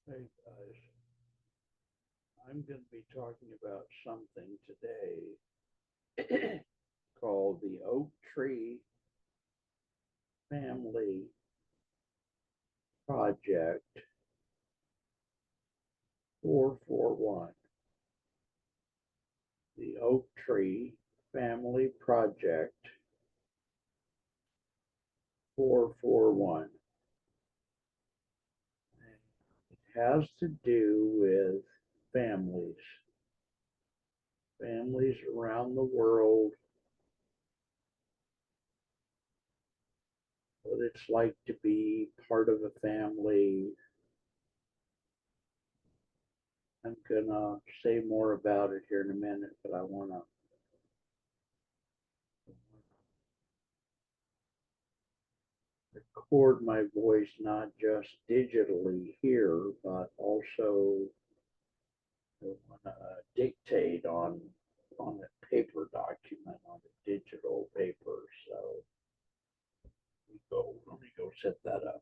Hey guys, I'm going to be talking about something today called the Oak Tree Family Project 441. The Oak Tree Family Project 441. It has to do with families, families around the world, what it's like to be part of a family. I'm gonna say more about it here in a minute, but I want to record my voice not just digitally here, but also want to dictate on a paper document on a digital paper. So let me go set that up.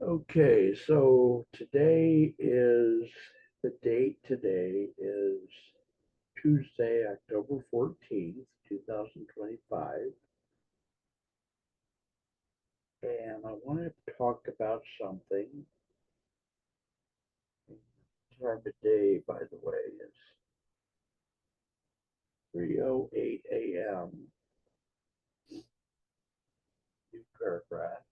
Okay, so the date today is Tuesday, October 14th, 2025. And I want to talk about something. Time of day, by the way, is 3:08 a.m. New paragraph.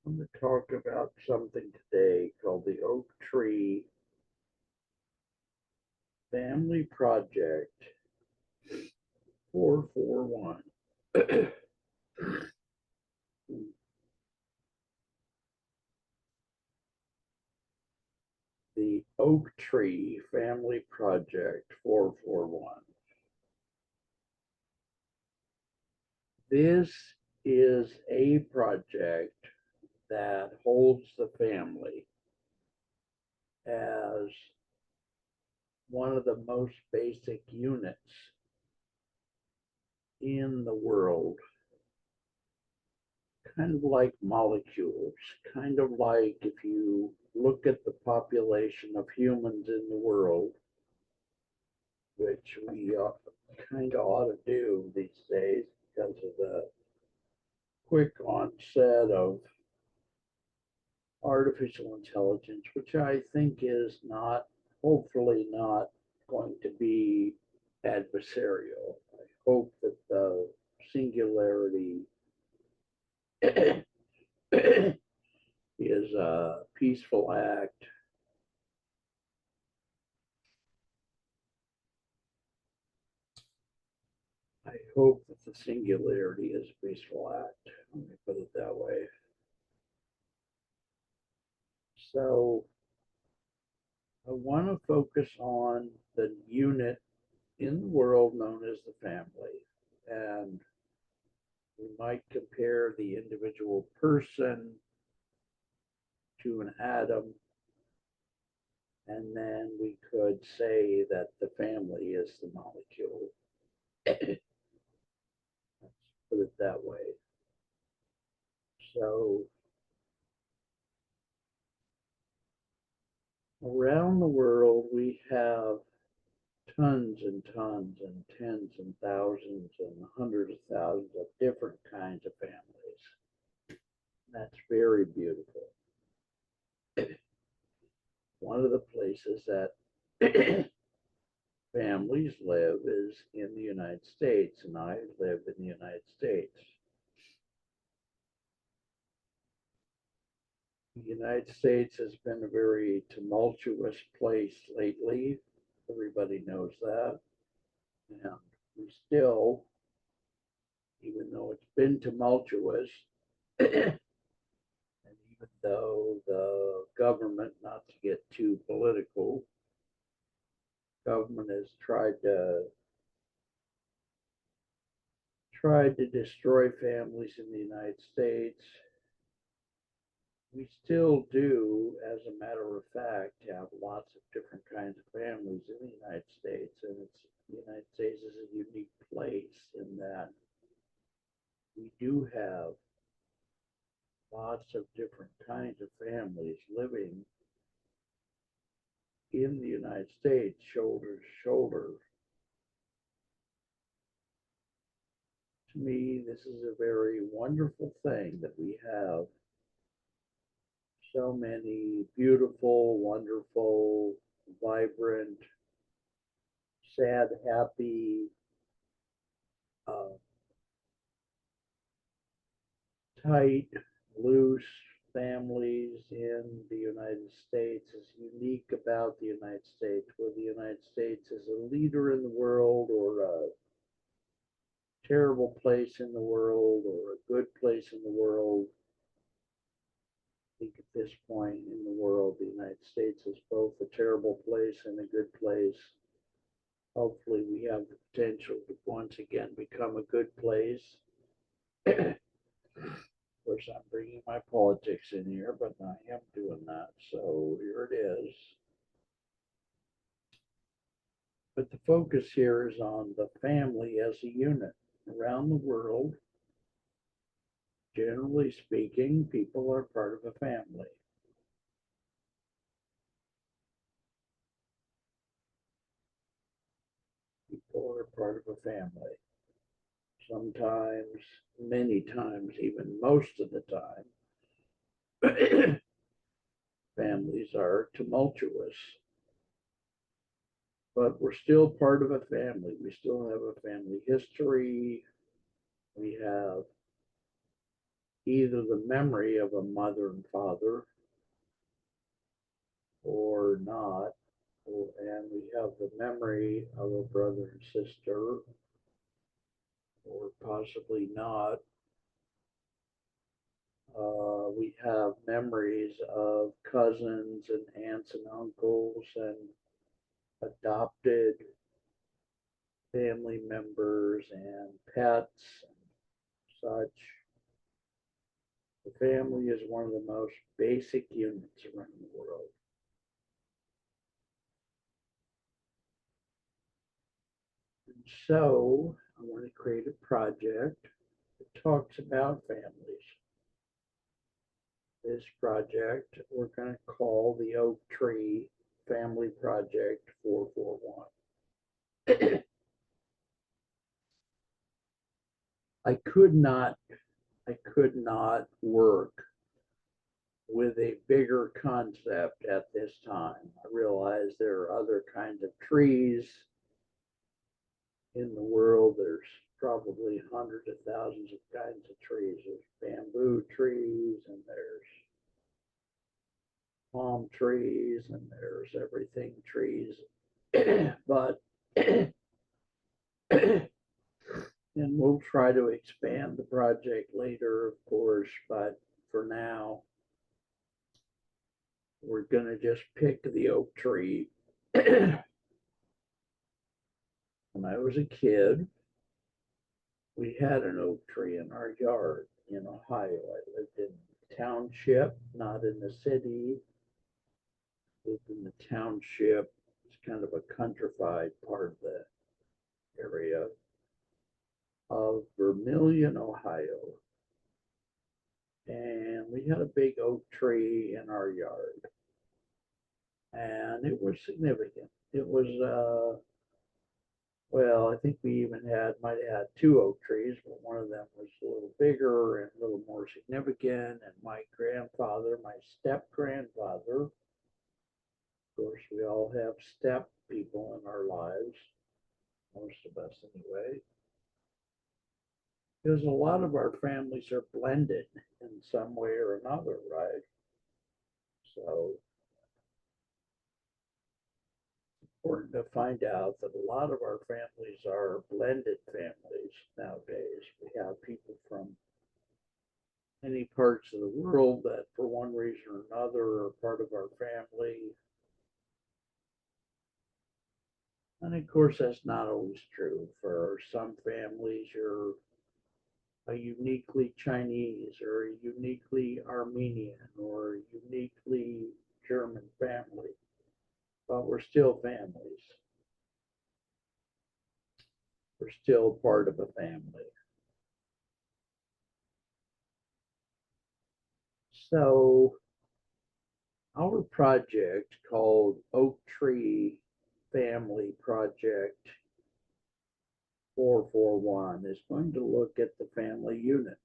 I'm going to talk about something today called the Oak Tree Family Project 441. The Oak Tree Family Project 441. This is a project that holds the family as one of the most basic units in the world, kind of like molecules, kind of like if you look at the population of humans in the world, which we kind of ought to do these days because of the quick onset of artificial intelligence, which I think is not, hopefully, not going to be adversarial. I hope that the singularity is a peaceful act. I hope that the singularity is a peaceful act. Let me put it that way. So I want to focus on the unit in the world known as the family. And we might compare the individual person to an atom, and then we could say that the family is the molecule. Let's put it that way. So around the world, we have tons and tons and tens and thousands and hundreds of thousands of different kinds of families. That's very beautiful. One of the places that families live is in the United States, and I live in the United States. The United States has been a very tumultuous place lately Everybody knows that. And we still, even though it's been tumultuous, and even though the government, not to get too political, government has tried to destroy families in the United States. We still do, as a matter of fact, have lots of different kinds of families in the United States, and the United States is a unique place in that we do have lots of different kinds of families living in the United States, shoulder to shoulder. To me, this is a very wonderful thing that we have so many beautiful, wonderful, vibrant, sad, happy, uh, tight, loose families in the United States. Is unique about the United States, where the United States is a leader in the world or a terrible place in the world or a good place in the world. I think at this point in the world, the United States is both a terrible place and a good place. Hopefully we have the potential to once again become a good place. Of course, I'm bringing my politics in here, but I am doing that. So here it is. But the focus here is on the family as a unit. Around the world, generally speaking, people are part of a family. People are part of a family. Sometimes, many times, even most of the time, families are tumultuous, but we're still part of a family. We still have a family history. We have either the memory of a mother and father or not, and we have the memory of a brother and sister, or possibly not. We have memories of cousins and aunts and uncles and adopted family members and pets and such. The family is one of the most basic units around the world. And so I want to create a project that talks about families. This project we're going to call the Oak Tree Family Project 441. I could not work with a bigger concept at this time. I realize there are other kinds of trees in the world. There's probably hundreds of thousands of kinds of trees. There's bamboo trees and there's palm trees and there's everything trees. But and we'll try to expand the project later, of course, but for now, we're going to just pick the oak tree. When I was a kid, we had an oak tree in our yard in Ohio. I lived in the township, not in the city. Lived in the township. It's kind of a countrified part of the area of Vermilion, Ohio. And we had a big oak tree in our yard. And it was significant. It was, well, I think we even might have had two oak trees, but one of them was a little bigger and a little more significant. And my grandfather, my step grandfather, of course, we all have step people in our lives, most of us anyway, because a lot of our families are blended in some way or another, right? So important to find out that a lot of our families are blended families nowadays. We have people from many parts of the world that, for one reason or another, are part of our family. And of course, that's not always true. For some families, you're a uniquely Chinese or a uniquely Armenian or a uniquely German family, but we're still families. We're still part of a family. So our project called Oak Tree Family Project 441 is going to look at the family unit.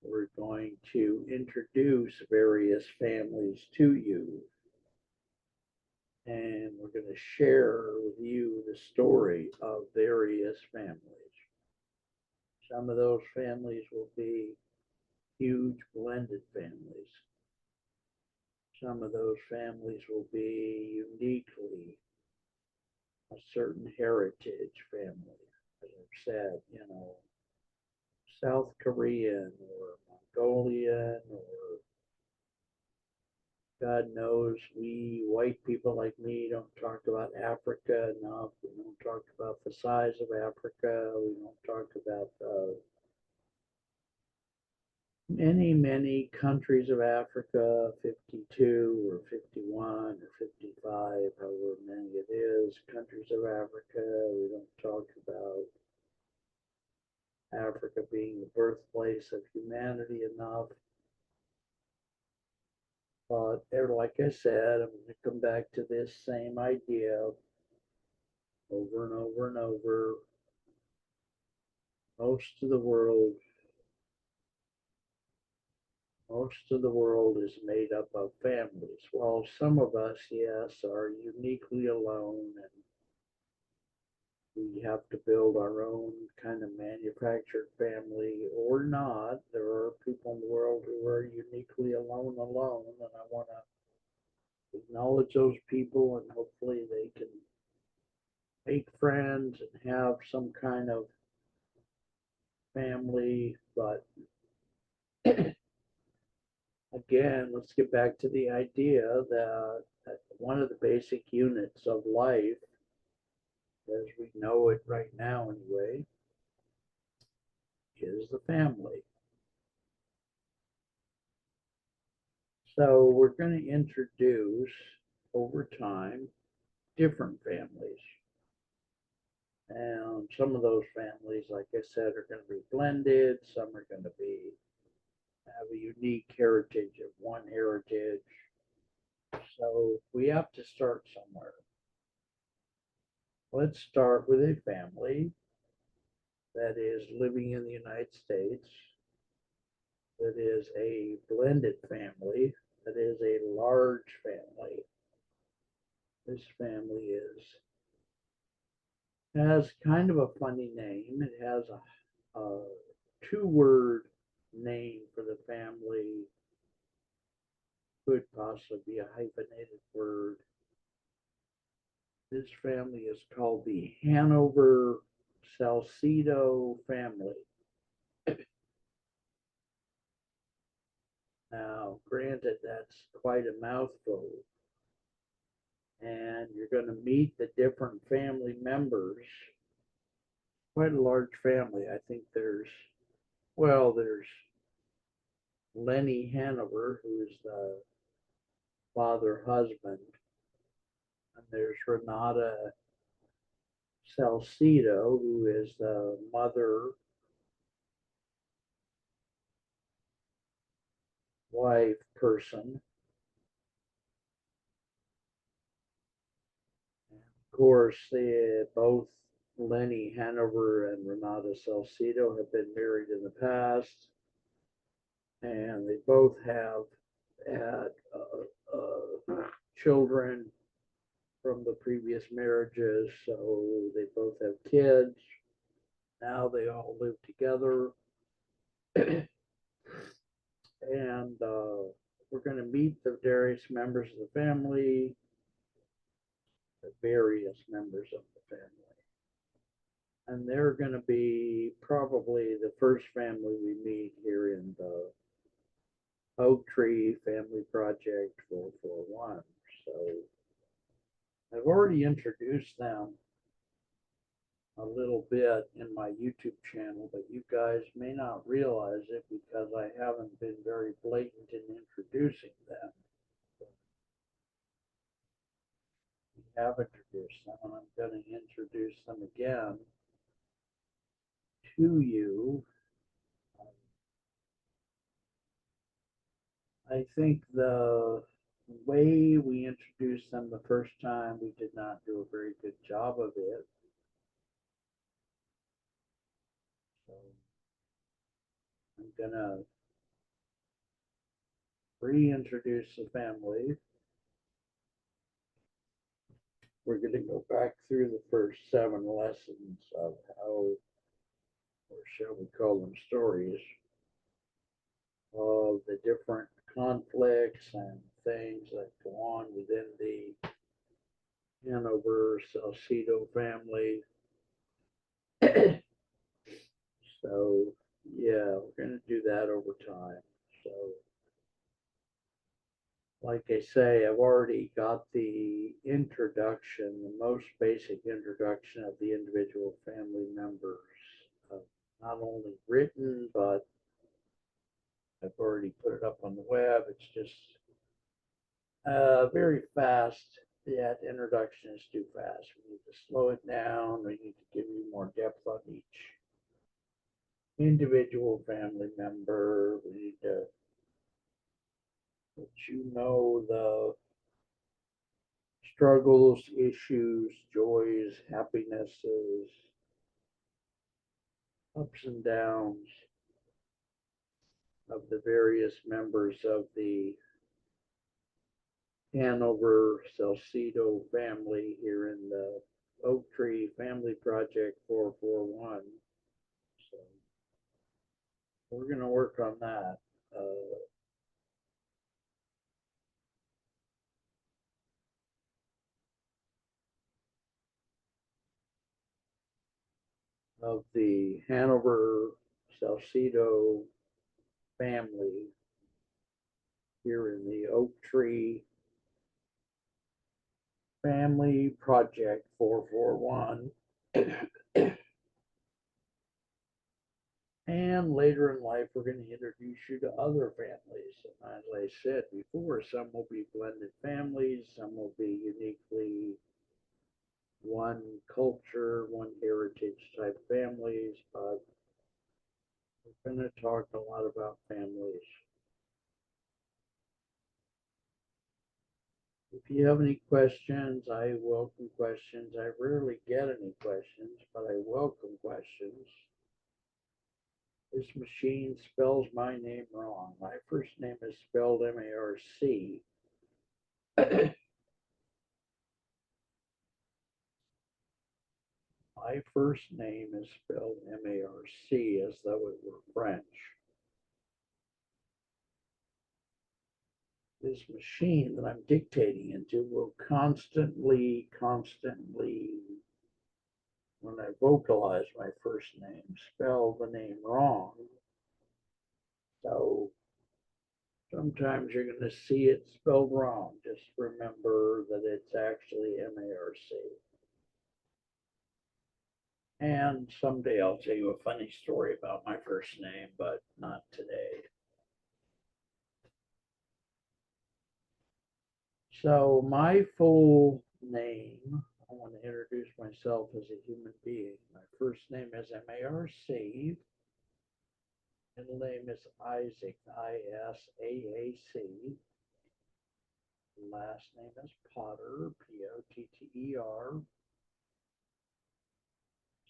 We're going to introduce various families to you, and we're going to share with you the story of various families. Some of those families will be huge blended families. Some of those families will be uniquely a certain heritage family. As I've said, South Korean or Mongolian, or God knows we white people like me don't talk about Africa enough. We don't talk about the size of Africa. We don't talk about many countries of Africa, 52 or 51 or 55, however many it is, countries of Africa. We don't talk about Africa being the birthplace of humanity enough. But like I said, I'm going to come back to this same idea over and over and over. Most of the world is made up of families. Well, some of us, yes, are uniquely alone, and we have to build our own kind of manufactured family or not. There are people in the world who are uniquely alone, and I want to acknowledge those people, and hopefully they can make friends and have some kind of family. But again, let's get back to the idea that one of the basic units of life, as we know it right now anyway, is the family. So we're going to introduce over time different families. And some of those families, like I said, are going to be blended. Some are going to have a unique heritage of one heritage. So we have to start somewhere. Let's start with a family that is living in the United States, that is a blended family, that is a large family. This family has kind of a funny name. It has a two-word name for the family. Could possibly be a hyphenated word. This family is called the Hanover Salcedo family. Now, granted, that's quite a mouthful, and you're going to meet the different family members. Quite a large family. I think there's Lenny Hanover, who's the father husband, and there's Renata Salcedo, who is the mother wife person. And of course, both Lenny Hanover and Renata Salcedo have been married in the past, and they both have had children from the previous marriages, so they both have kids. Now they all live together. And we're going to meet the various members of the family. the various members of the family. And they're going to be probably the first family we meet here in the Oak Tree Family Project 441. So I've already introduced them a little bit in my YouTube channel, but you guys may not realize it because I haven't been very blatant in introducing them. We have introduced them, and I'm going to introduce them again to you. I think the way we introduced them the first time, we did not do a very good job of it. So I'm gonna reintroduce the family. We're gonna go back through the first 7 lessons of how, or shall we call them stories, of the different conflicts and things that go on within the Hanover Salcedo family. So yeah, we're going to do that over time. So like I say, I've already got the introduction, the most basic introduction of the individual family members, not only written, but I've already put it up on the web. It's just very fast. That introduction is too fast. We need to slow it down. We need to give you more depth on each individual family member. We need to let you know the struggles, issues, joys, happinesses, ups and downs of the various members of the Hanover Salcedo family here in the Oak Tree Family Project 441. So we're going to work on that. Of the Hanover Salcedo family here in the Oak Tree Family Project 441. And later in life, we're going to introduce you to other families. And as I said before, some will be blended families, some will be uniquely one culture, one heritage type families, but we're going to talk a lot about families. If you have any questions, I welcome questions. I rarely get any questions, but I welcome questions. This machine spells my name wrong. My first name is spelled M-A-R-C. My first name is spelled M-A-R-C as though it were French. This machine that I'm dictating into will constantly, when I vocalize my first name, spell the name wrong. So sometimes you're going to see it spelled wrong. Just remember that it's actually M-A-R-C. And someday I'll tell you a funny story about my first name, but not today. So my full name, I want to introduce myself as a human being. My first name is M-A-R-C. Middle name is Isaac, I-S-A-A-C. Last name is Potter, P-O-T-T-E-R.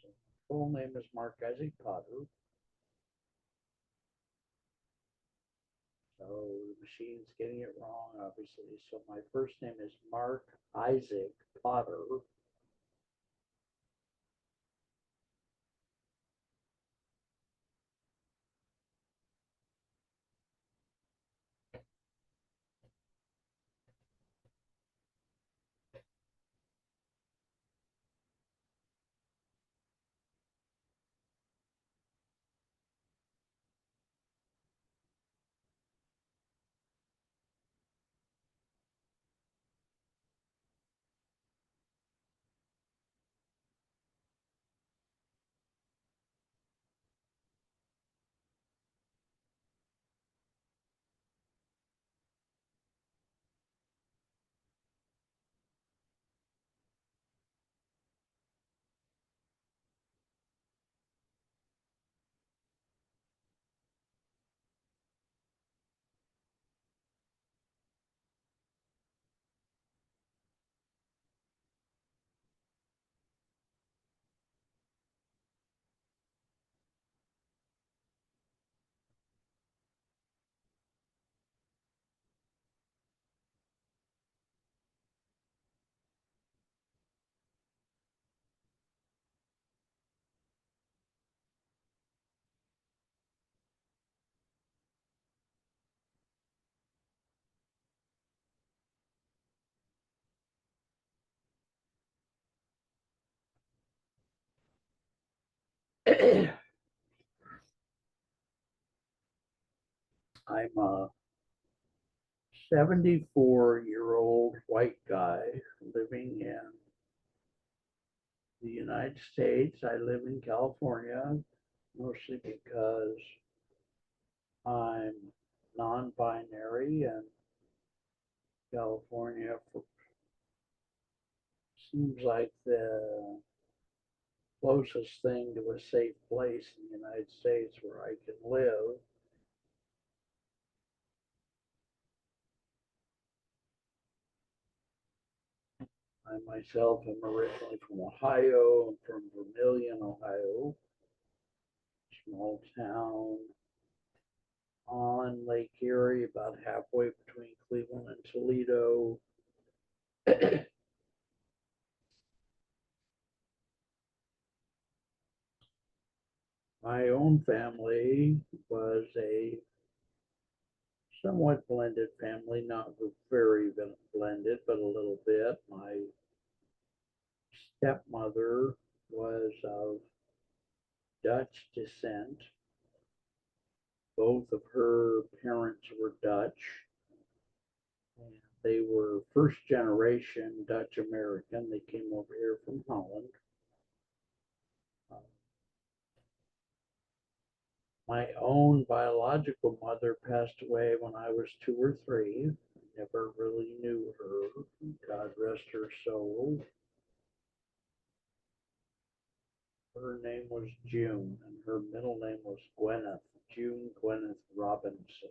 So full name is Mark Isaac Potter. So the machine's getting it wrong, obviously. So my first name is Mark Isaac Potter. I'm a 74-year-old white guy living in the United States. I live in California mostly because I'm non-binary, and California seems like the closest thing to a safe place in the United States where I can live. I myself am originally from Ohio. I'm from Vermilion, Ohio, small town on Lake Erie, about halfway between Cleveland and Toledo. My own family was a somewhat blended family, not very blended, but a little bit. My stepmother was of Dutch descent. Both of her parents were Dutch, and they were first generation Dutch American. They came over here from Holland. Um, my own biological mother passed away when I was 2 or 3. I never really knew her. God rest her soul. Her name was June, and her middle name was Gwyneth, June Gwyneth Robinson.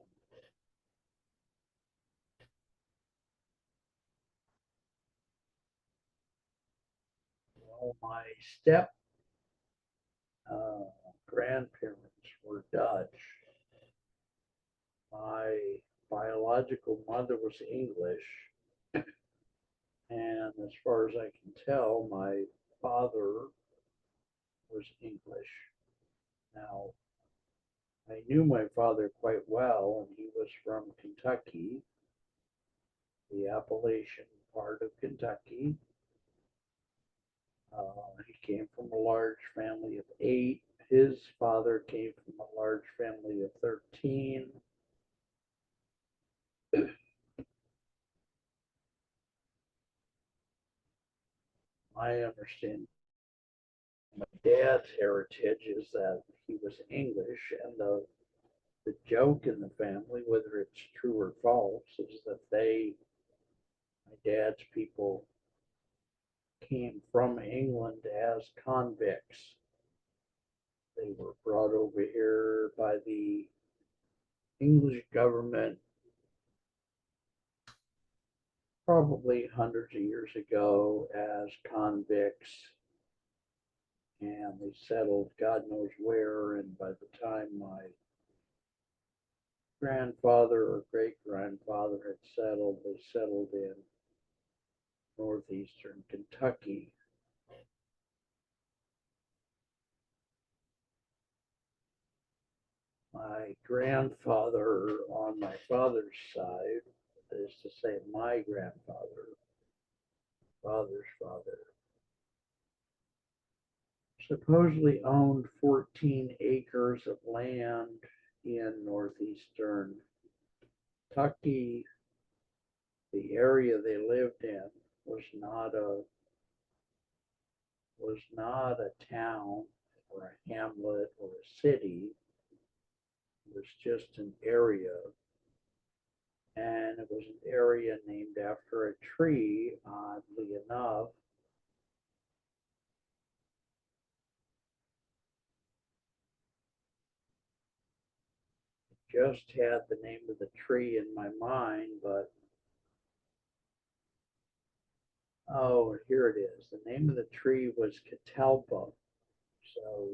Well, my step uh, grandparents were Dutch. My biological mother was English, and as far as I can tell, my father was English. Now, I knew my father quite well, and he was from Kentucky, the Appalachian part of Kentucky. He came from a large family of 8. His father came from a large family of 13. My understanding of my dad's heritage is that he was English, and the joke in the family, whether it's true or false, is that my dad's people, came from England as convicts. They were brought over here by the English government probably hundreds of years ago as convicts, and they settled God knows where. And by the time my grandfather or great grandfather had settled, they settled in northeastern Kentucky. My grandfather on my father's side, that is to say, my grandfather, father's father, supposedly owned 14 acres of land in northeastern Kentucky. The area they lived in was not a town or a hamlet or a city. It was just an area, and it was an area named after a tree, oddly enough. Just had the name of the tree in my mind, but oh, here it is. The name of the tree was Catalpa. So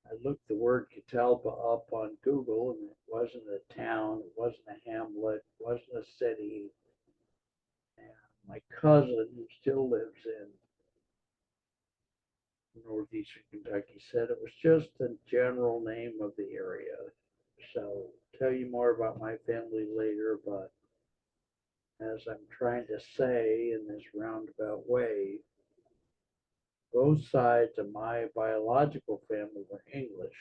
I looked the word Catalpa up on Google, and it wasn't a town, it wasn't a hamlet, it wasn't a city. And my cousin, who still lives in northeastern Kentucky, said it was just the general name of the area. So I'll tell you more about my family later, but as I'm trying to say in this roundabout way, Both sides of my biological family were English.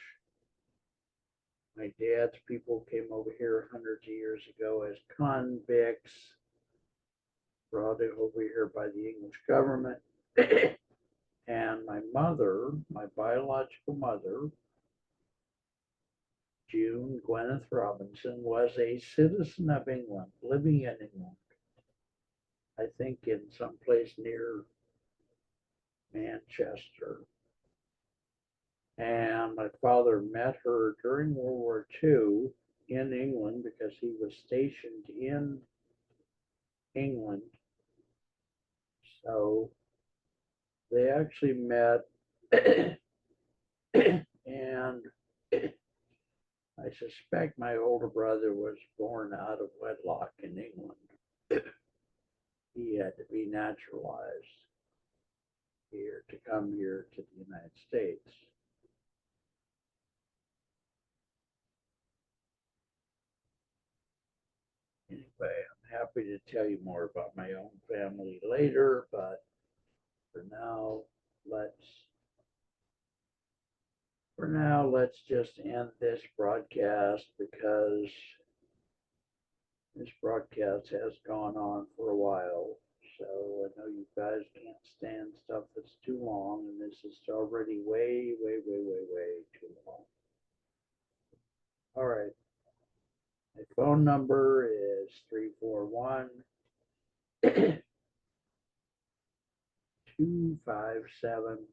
My dad's people came over here hundreds of years ago as convicts, brought over here by the English government. And my mother, my biological mother, June Gwyneth Robinson, was a citizen of England, living in England. I think in some place near Manchester. And my father met her during World War II in England because he was stationed in England. So they actually met, and I suspect my older brother was born out of wedlock in England. He had to be naturalized here to come here to the United States. Anyway, I'm happy to tell you more about my own family later, but for now, let's let's just end this broadcast because this broadcast has gone on for a while. So I know you guys can't stand stuff that's too long, and this is already way, way, way, way, way too long. All right. My phone number is 341 257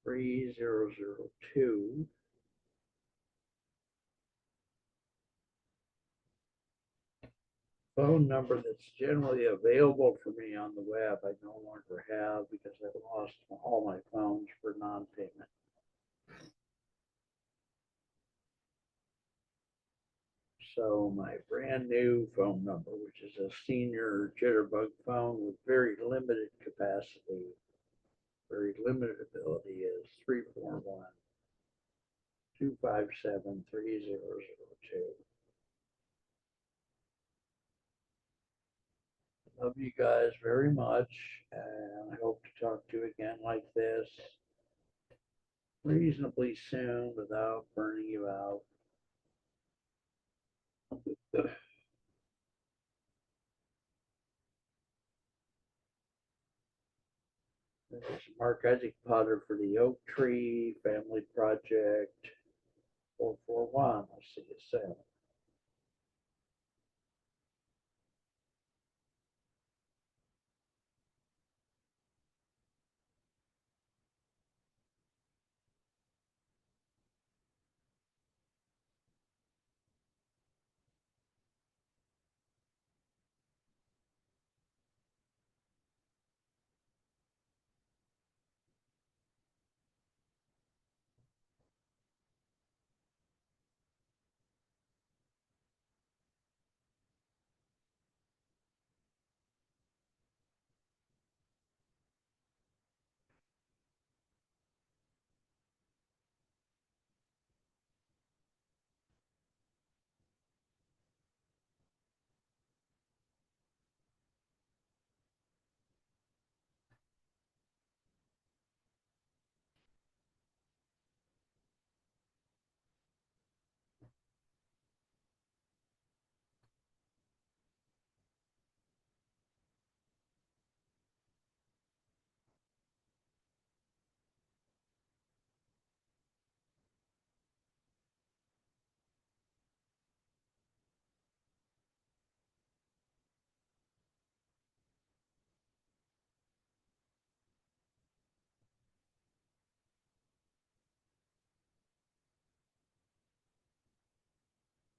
3002. Phone number that's generally available for me on the web, I no longer have because I lost all my phones for non-payment. So my brand new phone number, which is a senior Jitterbug phone with very limited capacity, very limited ability, is 341 257 3002. Love you guys very much, and I hope to talk to you again like this reasonably soon without burning you out. This is Mark Isaac Potter for the Oak Tree Family Project 441. I'll see you soon.